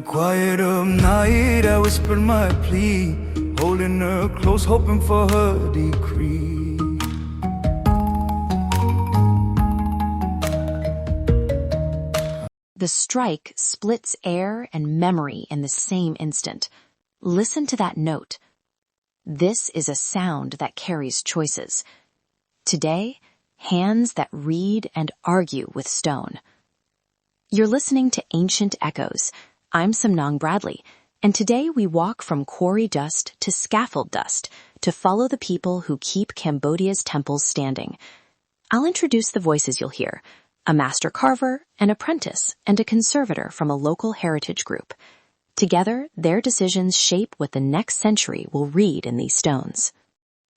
quiet of night, I whispered my plea, holding her close, hoping for her decree. The strike splits air and memory in the same instant. Listen to that note. This is a sound that carries choices. Today, hands that read and argue with stone. You're listening to Ancient Echoes. I'm Samnang Bradley, and today we walk from quarry dust to scaffold dust to follow the people who keep Cambodia's temples standing. I'll introduce the voices you'll hear: a master carver, an apprentice, and a conservator from a local heritage group. Together, their decisions shape what the next century will read in these stones.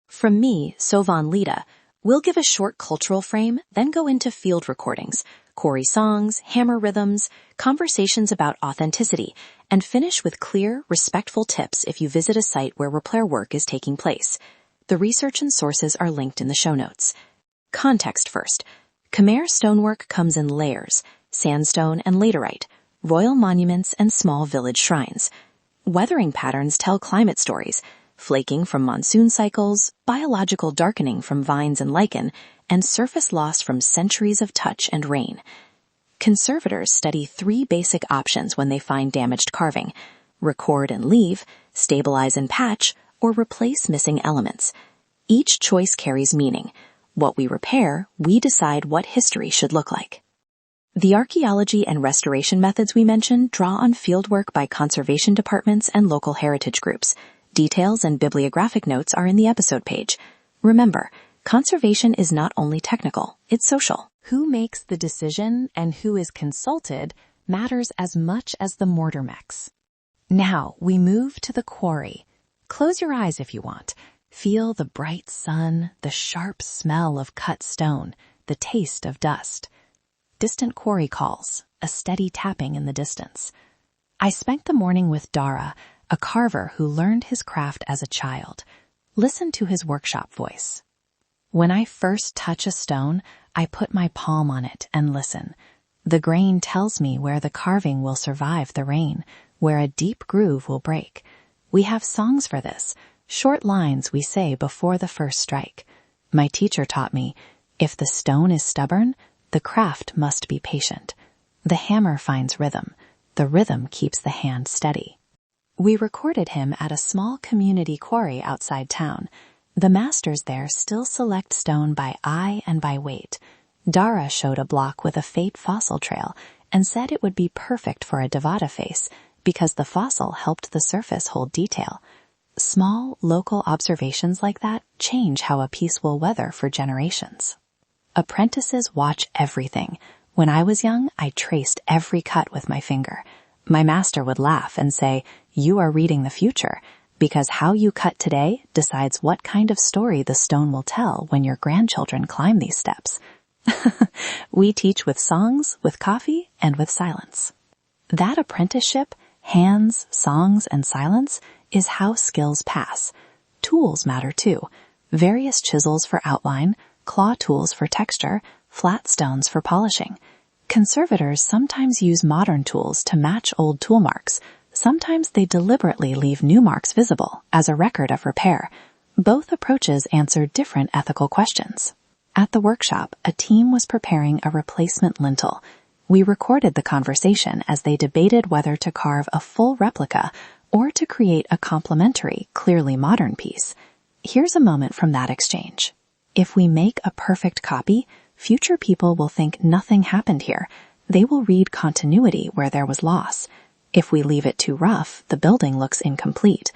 From me, Sovan Lida, we'll give a short cultural frame, then go into field recordings, quarry songs, hammer rhythms, conversations about authenticity, and finish with clear, respectful tips if you visit a site where repair work is taking place. The research and sources are linked in the show notes. Context first. Khmer stonework comes in layers: sandstone and laterite, royal monuments and small village shrines. Weathering patterns tell climate stories: flaking from monsoon cycles, biological darkening from vines and lichen, and surface loss from centuries of touch and rain. Conservators study 3 basic options when they find damaged carving: record and leave, stabilize and patch, or replace missing elements. Each choice carries meaning. What we repair, we decide what history should look like. The archaeology and restoration methods we mentioned draw on fieldwork by conservation departments and local heritage groups. Details and bibliographic notes are in the episode page. Remember, conservation is not only technical, it's social. Who makes the decision and who is consulted matters as much as the mortar mix. Now we move to the quarry. Close your eyes if you want. Feel the bright sun, the sharp smell of cut stone, the taste of dust. Distant quarry calls, a steady tapping in the distance. I spent the morning with Dara, a carver who learned his craft as a child. Listen to his workshop voice. When I first touch a stone, I put my palm on it and listen. The grain tells me where the carving will survive the rain, where a deep groove will break. We have songs for this. Short lines we say before the first strike. My teacher taught me, if the stone is stubborn, the craft must be patient. The hammer finds rhythm. The rhythm keeps the hand steady. We recorded him at a small community quarry outside town. The masters there still select stone by eye and by weight. Dara showed a block with a fate fossil trail and said it would be perfect for a Devata face because the fossil helped the surface hold detail. Small, local observations like that change how a piece will weather for generations. Apprentices watch everything. When I was young, I traced every cut with my finger. My master would laugh and say, "You are reading the future," because how you cut today decides what kind of story the stone will tell when your grandchildren climb these steps. We teach with songs, with coffee, and with silence. That apprenticeship, hands, songs, and silence, is how skills pass. Tools matter too. Various chisels for outline, claw tools for texture, flat stones for polishing. Conservators sometimes use modern tools to match old tool marks. Sometimes they deliberately leave new marks visible as a record of repair. Both approaches answer different ethical questions. At the workshop, a team was preparing a replacement lintel. We recorded the conversation as they debated whether to carve a full replica or to create a complementary, clearly modern piece. Here's a moment from that exchange. If we make a perfect copy, future people will think nothing happened here. They will read continuity where there was loss. If we leave it too rough, the building looks incomplete.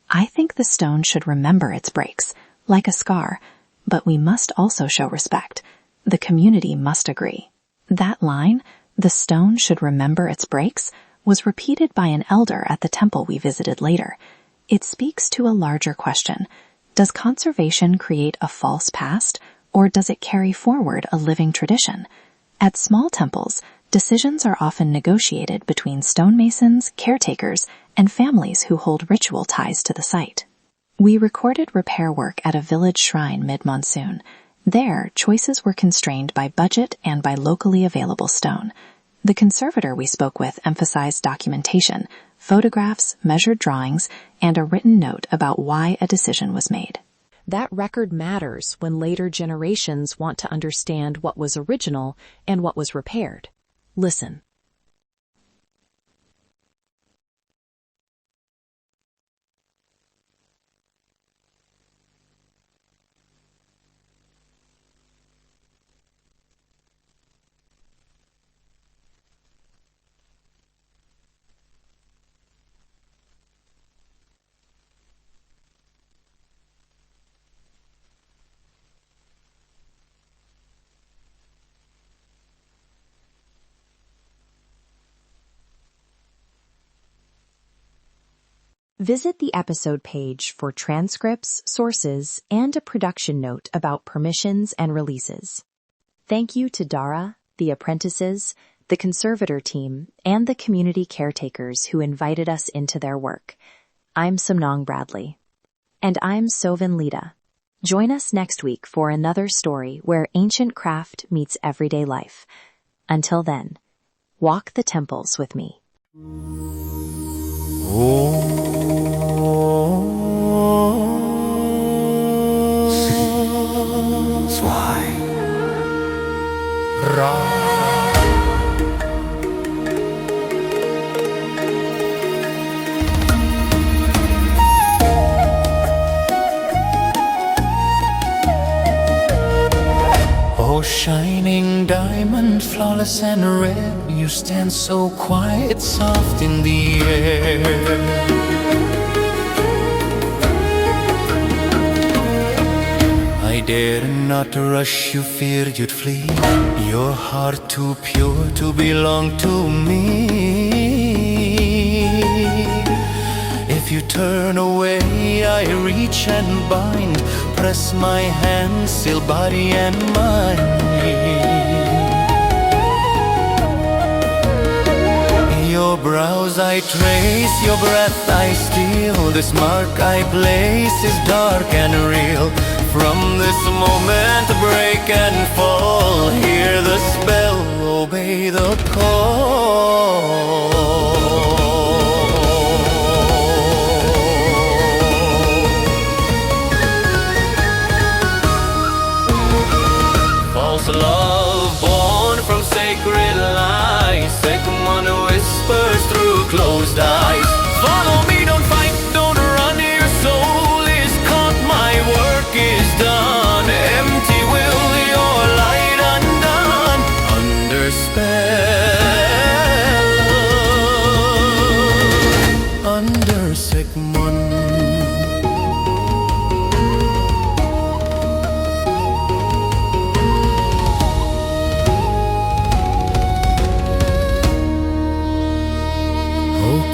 I think the stone should remember its breaks, like a scar, but we must also show respect. The community must agree. That line, "The stone should remember its breaks," was repeated by an elder at the temple we visited later. It speaks to a larger question. Does conservation create a false past, or does it carry forward a living tradition? At small temples, decisions are often negotiated between stonemasons, caretakers, and families who hold ritual ties to the site. We recorded repair work at a village shrine mid-monsoon. There, choices were constrained by budget and by locally available stone. The conservator we spoke with emphasized documentation, photographs, measured drawings, and a written note about why a decision was made. That record matters when later generations want to understand what was original and what was repaired. Listen. Visit the episode page for transcripts, sources, and a production note about permissions and releases. Thank you to Dara, the apprentices, the conservator team, and the community caretakers who invited us into their work. I'm Somnong Bradley. And I'm Sovin Lida. Join us next week for another story where ancient craft meets everyday life. Until then, walk the temples with me. Oh, shining diamond, flawless and rare, you stand so quiet, soft in the air. I dared not to rush you, feared you'd flee. Your heart too pure to belong to me. If you turn away, I reach and bind, press my hand, still body and mind. Your brows I trace, your breath I steal. This mark I place is dark and real. From this moment break and fall, hear the spell, obey the call. False love born from sacred lies, second one whispers through closed eyes. Follow me, don't fight, don't run, your soul is caught, my work is done. Empty will, your light undone, under spell, under Sigmund.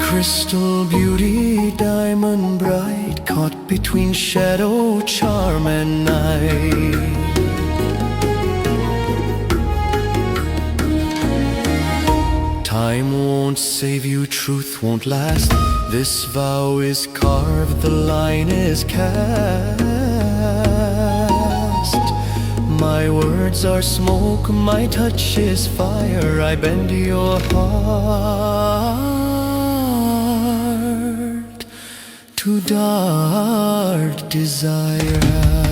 Crystal beauty, diamond bright, caught between shadow, charm and night. Time won't save you, truth won't last. This vow is carved, the line is cast. My words are smoke, my touch is fire. I bend your heart to dark desire.